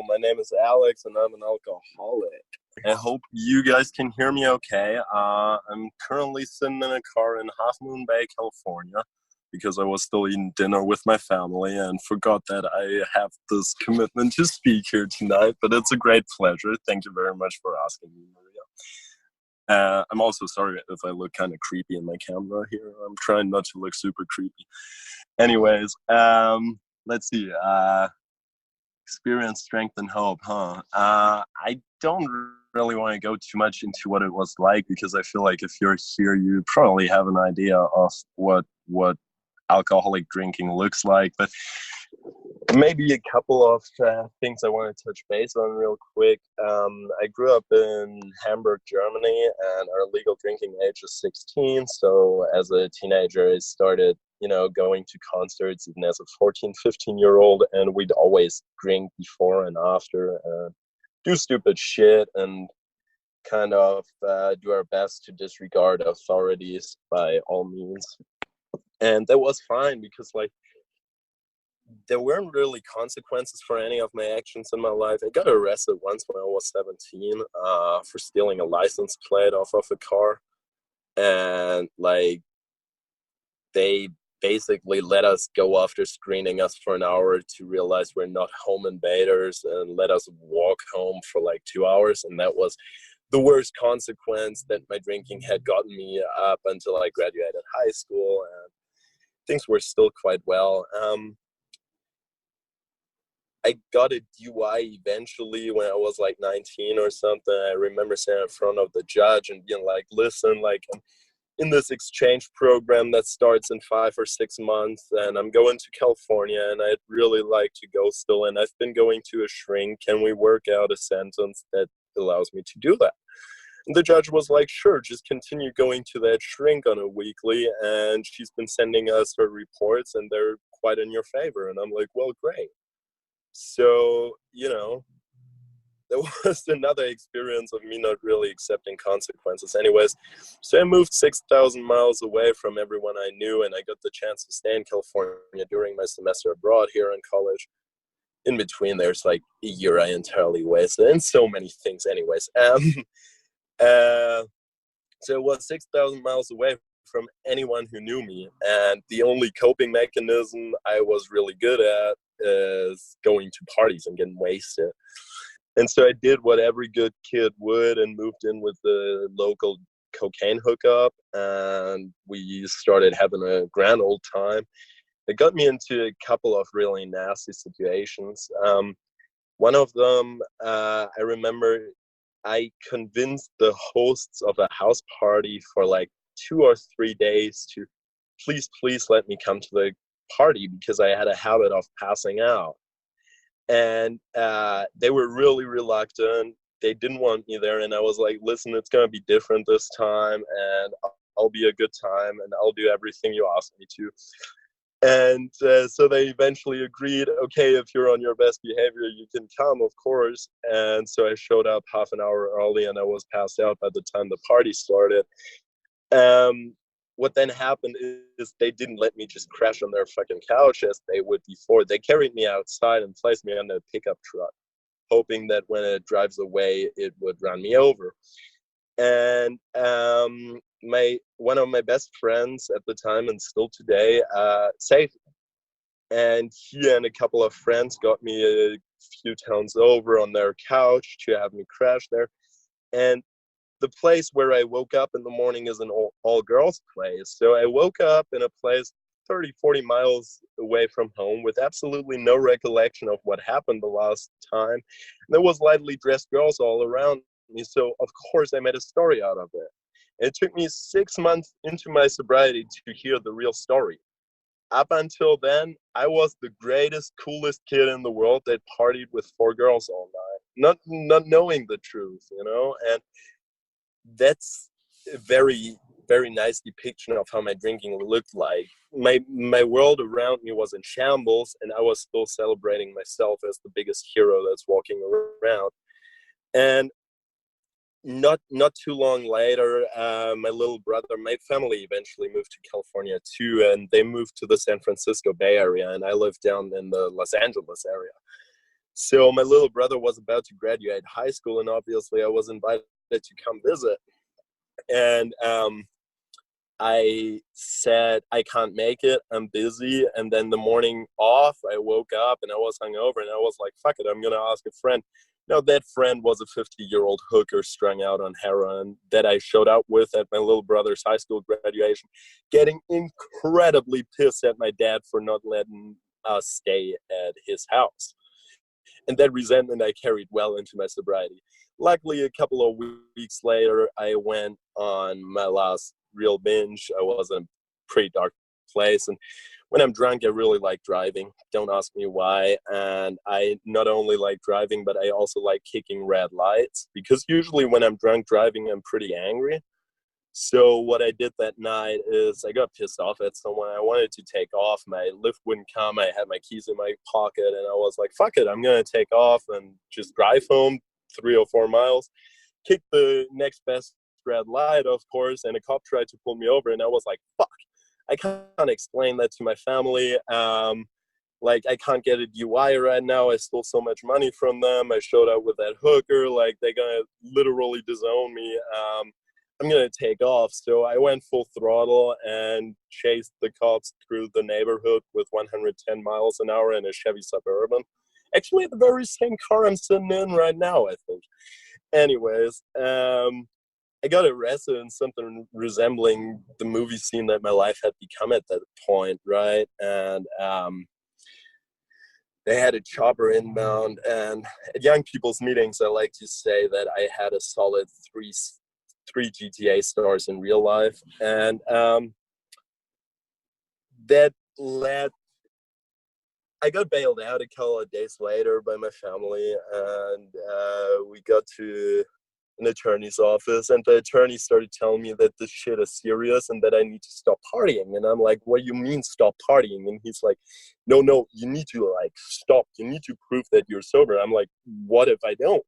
My name is Alex, and I'm an alcoholic. I hope you guys can hear me okay. I'm currently sitting in a car in Half Moon Bay, California, because I was still eating dinner with my family and forgot that I have this commitment to speak here tonight. But it's a great pleasure. Thank you very much for asking me, Maria. I'm also sorry if I look kind of creepy in my camera here. I'm trying not to look super creepy. Anyways, let's see. Experience, strength, and hope, huh? I don't really want to go too much into what it was like, because I feel like if you're here, you probably have an idea of what alcoholic drinking looks like. But maybe a couple of things I want to touch base on real quick. I grew up in Hamburg, Germany, and our legal drinking age is 16. So as a teenager, I started, going to concerts even as a 14, 15-year-old, and we'd always drink before and after, do stupid shit, and kind of do our best to disregard authorities by all means. And that was fine, because, there weren't really consequences for any of my actions in my life. I got arrested once when I was 17 for stealing a license plate off of a car. And, they basically let us go after screening us for an hour to realize we're not home invaders, and let us walk home for 2 hours. And that was the worst consequence that my drinking had gotten me up until I graduated high school. And things were still quite well. I got a DUI eventually when I was 19 or something. I remember standing in front of the judge and being like, listen, I'm in this exchange program that starts in 5 or 6 months, and I'm going to California, and I'd really like to go still, and I've been going to a shrink. Can we work out a sentence that allows me to do that? And the judge was like, sure, just continue going to that shrink on a weekly, and she's been sending us her reports, and they're quite in your favor. And I'm like, well, great. So, there was another experience of me not really accepting consequences. Anyways, so I moved 6,000 miles away from everyone I knew, and I got the chance to stay in California during my semester abroad here in college. In between, there's a year I entirely wasted, and so many things. Anyways, so it was 6,000 miles away from anyone who knew me, and the only coping mechanism I was really good at is going to parties and getting wasted. And so I did what every good kid would and moved in with the local cocaine hookup, and we started having a grand old time. It got me into a couple of really nasty situations. One of them, I remember I convinced the hosts of a house party for 2 or 3 days to please let me come to the party, because I had a habit of passing out. And they were really reluctant. They didn't want me there. And I was like, listen, it's going to be different this time, and I'll be a good time, and I'll do everything you ask me to. And so they eventually agreed, okay, if you're on your best behavior, you can come, of course. And so I showed up half an hour early, and I was passed out by the time the party started. What then happened is they didn't let me just crash on their fucking couch as they would before. They carried me outside and placed me on a pickup truck, hoping that when it drives away, it would run me over. And one of my best friends at the time, and still today, saved me. And he and a couple of friends got me a few towns over on their couch to have me crash there. And the place where I woke up in the morning is an all-girls place. So I woke up in a place 30, 40 miles away from home with absolutely no recollection of what happened the last time. And there was lightly dressed girls all around me. So, of course, I made a story out of it. And it took me 6 months into my sobriety to hear the real story. Up until then, I was the greatest, coolest kid in the world that partied with 4 girls all night, not knowing the truth, and that's a very, very nice depiction of how my drinking looked like. My world around me was in shambles, and I was still celebrating myself as the biggest hero that's walking around. And not too long later, my little brother, my family eventually moved to California too, and they moved to the San Francisco Bay Area, and I lived down in the Los Angeles area. So my little brother was about to graduate high school, and obviously I was invited to come visit. And I said, I can't make it, I'm busy. And then the morning off, I woke up and I was hungover, and I was like, fuck it, I'm going to ask a friend. Now, that friend was a 50-year-old hooker strung out on heroin that I showed up with at my little brother's high school graduation, getting incredibly pissed at my dad for not letting us stay at his house. And that resentment I carried well into my sobriety. Luckily, a couple of weeks later, I went on my last real binge. I was in a pretty dark place. And when I'm drunk, I really like driving. Don't ask me why. And I not only like driving, but I also like kicking red lights. Because usually when I'm drunk driving, I'm pretty angry. So what I did that night is I got pissed off at someone. I wanted to take off. My lift wouldn't come. I had my keys in my pocket, and I was like, fuck it, I'm going to take off and just drive home 3 or 4 miles, kick the next best red light, of course, and a cop tried to pull me over, and I was like, fuck, I can't explain that to my family. Like, I can't get a DUI right now. I stole so much money from them. I showed up with that hooker. Like, they're going to literally disown me. I'm going to take off. So I went full throttle and chased the cops through the neighborhood with 110 miles an hour in a Chevy Suburban. Actually, the very same car I'm sitting in right now, I think. Anyways, I got arrested in something resembling the movie scene that my life had become at that point, right? And they had a chopper inbound. And at young people's meetings, I like to say that I had a solid three GTA stars in real life, and that led. I got bailed out a couple of days later by my family, and we got to an attorney's office, and the attorney started telling me that this shit is serious and that I need to stop partying. And I'm like, what do you mean stop partying? And he's like, no, you need to like stop. You need to prove that you're sober. I'm like, what if I don't?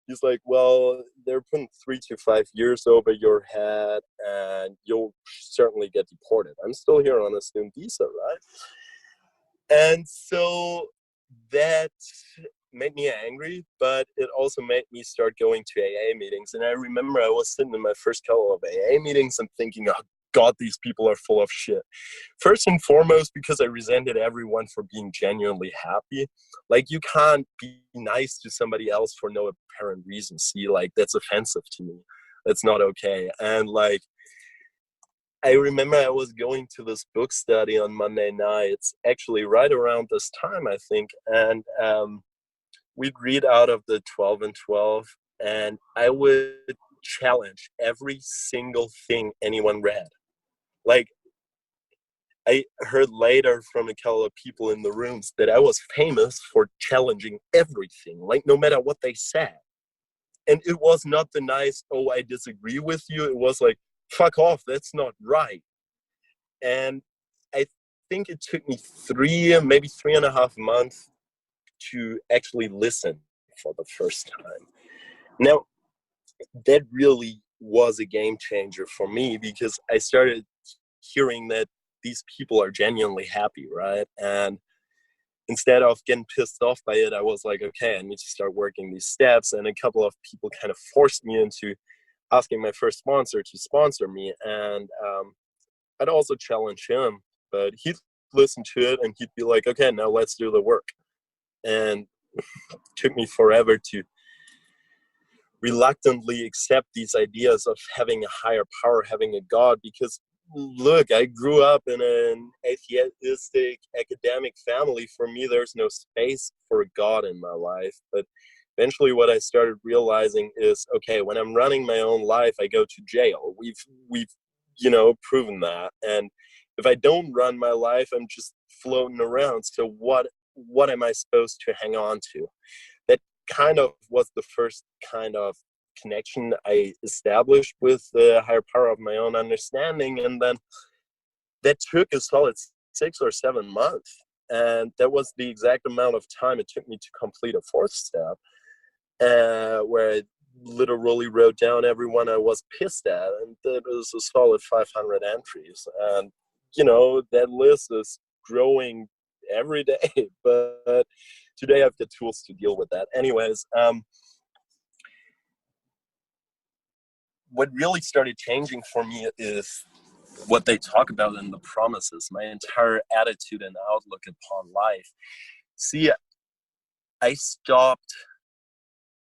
He's like, well, they're putting 3 to 5 years over your head, and you'll certainly get deported. I'm still here on a student visa, right? And so that made me angry, but it also made me start going to AA meetings. And I remember I was sitting in my first couple of AA meetings and thinking, oh, God, these people are full of shit. First and foremost, because I resented everyone for being genuinely happy. Like, you can't be nice to somebody else for no apparent reason. See, like, that's offensive to me. That's not okay. And like, I remember I was going to this book study on Monday nights, actually right around this time, I think. And we'd read out of the 12 and 12, and I would challenge every single thing anyone read. Like, I heard later from a couple of people in the rooms that I was famous for challenging everything, like no matter what they said. And it was not the nice, oh, I disagree with you. It was like, fuck off, that's not right. And I think it took me 3.5 months to actually listen for the first time. Now, that really was a game changer for me, because I started hearing that these people are genuinely happy, right? And instead of getting pissed off by it, I was like, okay, I need to start working these steps. And a couple of people kind of forced me into asking my first sponsor to sponsor me. And I'd also challenge him, but he'd listen to it and he'd be like, okay, now let's do the work. And it took me forever to reluctantly accept these ideas of having a higher power, having a God, because look, I grew up in an atheistic academic family. For me, there's no space for God in my life. But eventually what I started realizing is, okay, when I'm running my own life, I go to jail. We've proven that. And if I don't run my life, I'm just floating around. So what am I supposed to hang on to? That kind of was the first kind of connection I established with the higher power of my own understanding. And then that took a solid 6 or 7 months. And that was the exact amount of time it took me to complete a 4th step, where I literally wrote down everyone I was pissed at. And that was a solid 500 entries. And, that list is growing every day. But today I've got tools to deal with that. Anyways, what really started changing for me is what they talk about in the promises, my entire attitude and outlook upon life. See, I stopped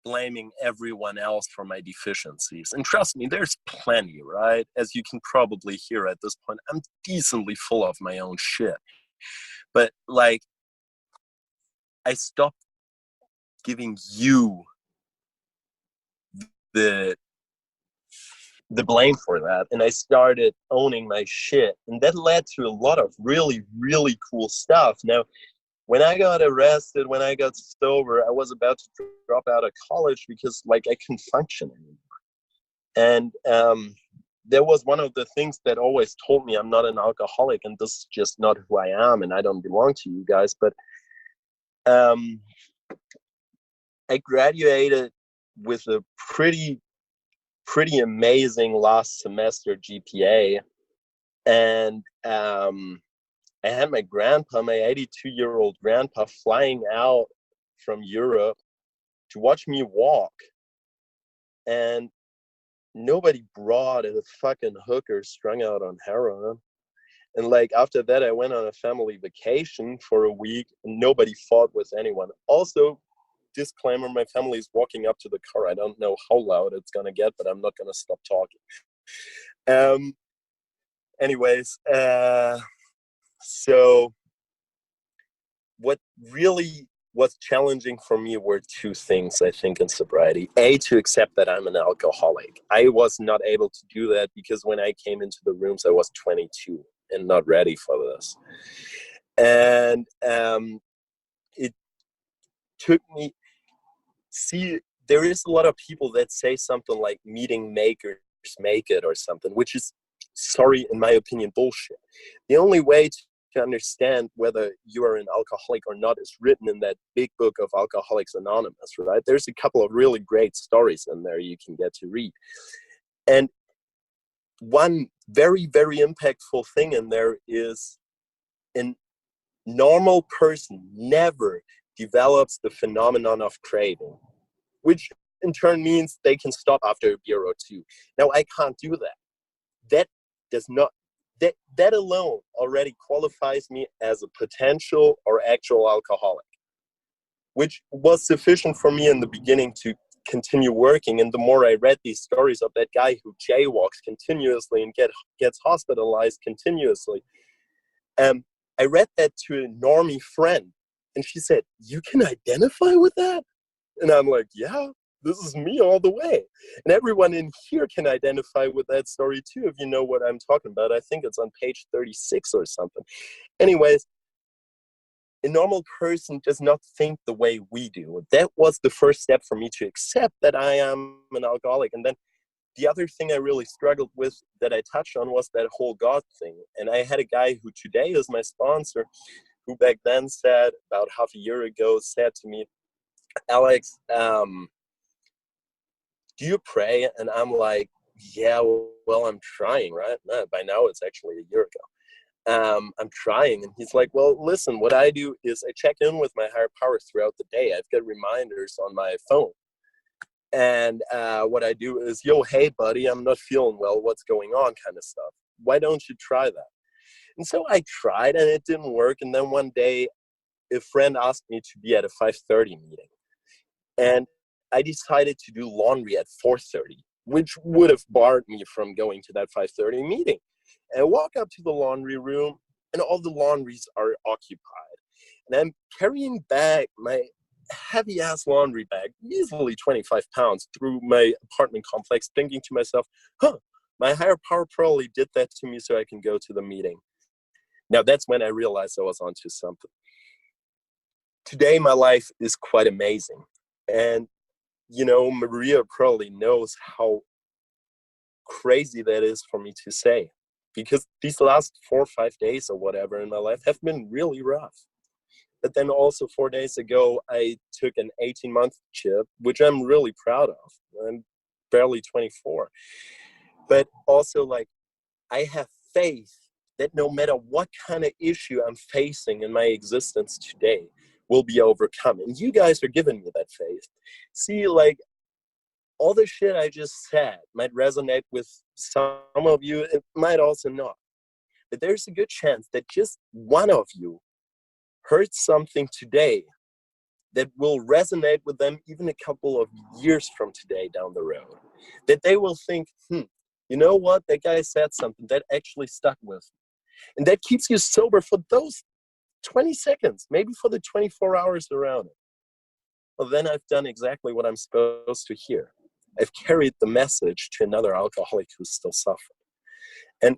blaming everyone else for my deficiencies. And trust me, there's plenty, right? As you can probably hear at this point, I'm decently full of my own shit. But like, I stopped giving you the blame for that, and I started owning my shit, and that led to a lot of really, really cool stuff. Now, when I got arrested, when I got sober, I was about to drop out of college because like I couldn't function anymore. And there was one of the things that always told me I'm not an alcoholic and this is just not who I am and I don't belong to you guys. But I graduated with a pretty amazing last semester GPA. And I had my grandpa, my 82-year-old grandpa, flying out from Europe to watch me walk. And nobody brought a fucking hooker strung out on heroin. And like after that, I went on a family vacation for a week and nobody fought with anyone. Also, disclaimer, my family is walking up to the car. I don't know how loud it's going to get, but I'm not going to stop talking. Anyways, so what really was challenging for me were two things, I think, in sobriety. A, to accept that I'm an alcoholic. I was not able to do that because when I came into the rooms, I was 22 and not ready for this. And it took me, see, there is a lot of people that say something like meeting makers make it or something, which is, sorry, in my opinion, bullshit. The only way to understand whether you are an alcoholic or not is written in that big book of Alcoholics Anonymous, right? There's a couple of really great stories in there you can get to read. And one very, very impactful thing in there is a normal person never develops the phenomenon of craving, which in turn means they can stop after a beer or two. Now, I can't do that. That does not, that alone already qualifies me as a potential or actual alcoholic, which was sufficient for me in the beginning to continue working. And the more I read these stories of that guy who jaywalks continuously and gets hospitalized continuously, I read that to a normie friend, and she said, "You can identify with that?" And I'm like, "Yeah, this is me all the way." And everyone in here can identify with that story too, if you know what I'm talking about. I think it's on page 36 or something. Anyways, a normal person does not think the way we do. That was the first step for me to accept that I am an alcoholic. And then the other thing I really struggled with that I touched on was that whole God thing. And I had a guy who today is my sponsor, who back then said, about half a year ago, said to me, "Alex, do you pray?" And I'm like, "Yeah, well, I'm trying, right?" By now, it's actually a year ago. I'm trying. And he's like, "Well, listen, what I do is I check in with my higher power throughout the day. I've got reminders on my phone. And what I do is, yo, hey, buddy, I'm not feeling well. What's going on?" kind of stuff. Why don't you try that? And so I tried and it didn't work. And then one day, a friend asked me to be at a 5:30 meeting. And I decided to do laundry at 4:30, which would have barred me from going to that 5:30 meeting. And I walk up to the laundry room and all the laundries are occupied. And I'm carrying back my heavy ass laundry bag, easily 25 pounds, through my apartment complex, thinking to myself, my higher power probably did that to me so I can go to the meeting. Now that's when I realized I was onto something. Today, my life is quite amazing. And, you know, Maria probably knows how crazy that is for me to say, because these last 4 or 5 days or whatever in my life have been really rough. But then also 4 days ago, I took an 18-month chip, which I'm really proud of. I'm barely 24. But also, like, I have faith that no matter what kind of issue I'm facing in my existence today, will be overcome. And you guys are giving me that faith. See, like, all the shit I just said might resonate with some of you. It might also not. But there's a good chance that just one of you heard something today that will resonate with them even a couple of years from today down the road. That they will think, you know what? That guy said something that actually stuck with me. And that keeps you sober for those 20 seconds, maybe for the 24 hours around it. Well, then I've done exactly what I'm supposed to hear. I've carried the message to another alcoholic who's still suffering. And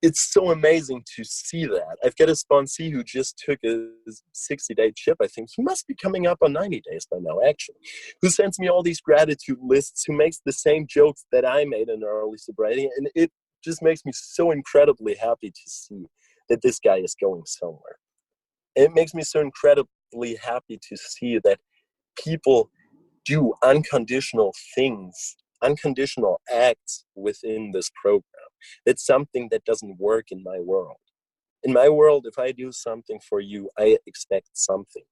it's so amazing to see that. I've got a sponsee who just took a 60-day chip. I think he must be coming up on 90 days by now, actually, who sends me all these gratitude lists, who makes the same jokes that I made in early sobriety. And it just makes me so incredibly happy to see that this guy is going somewhere. It makes me so incredibly happy to see that people do unconditional things, unconditional acts within this program. It's something that doesn't work in my world. In my world, if I do something for you, I expect something.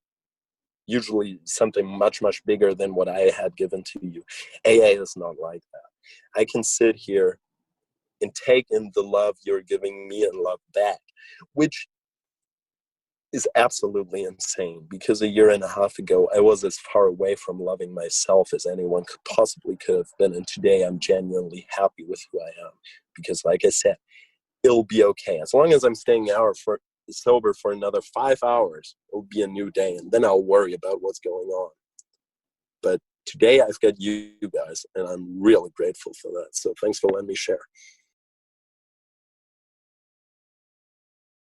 Usually something much, much bigger than what I had given to you. AA is not like that. I can sit here and take in the love you're giving me and love back, which is absolutely insane, because a year and a half ago, I was as far away from loving myself as anyone could have been. And today I'm genuinely happy with who I am, because like I said, it'll be okay. As long as I'm staying sober for another 5 hours, it'll be a new day. And then I'll worry about what's going on. But today I've got you guys, and I'm really grateful for that. So thanks for letting me share.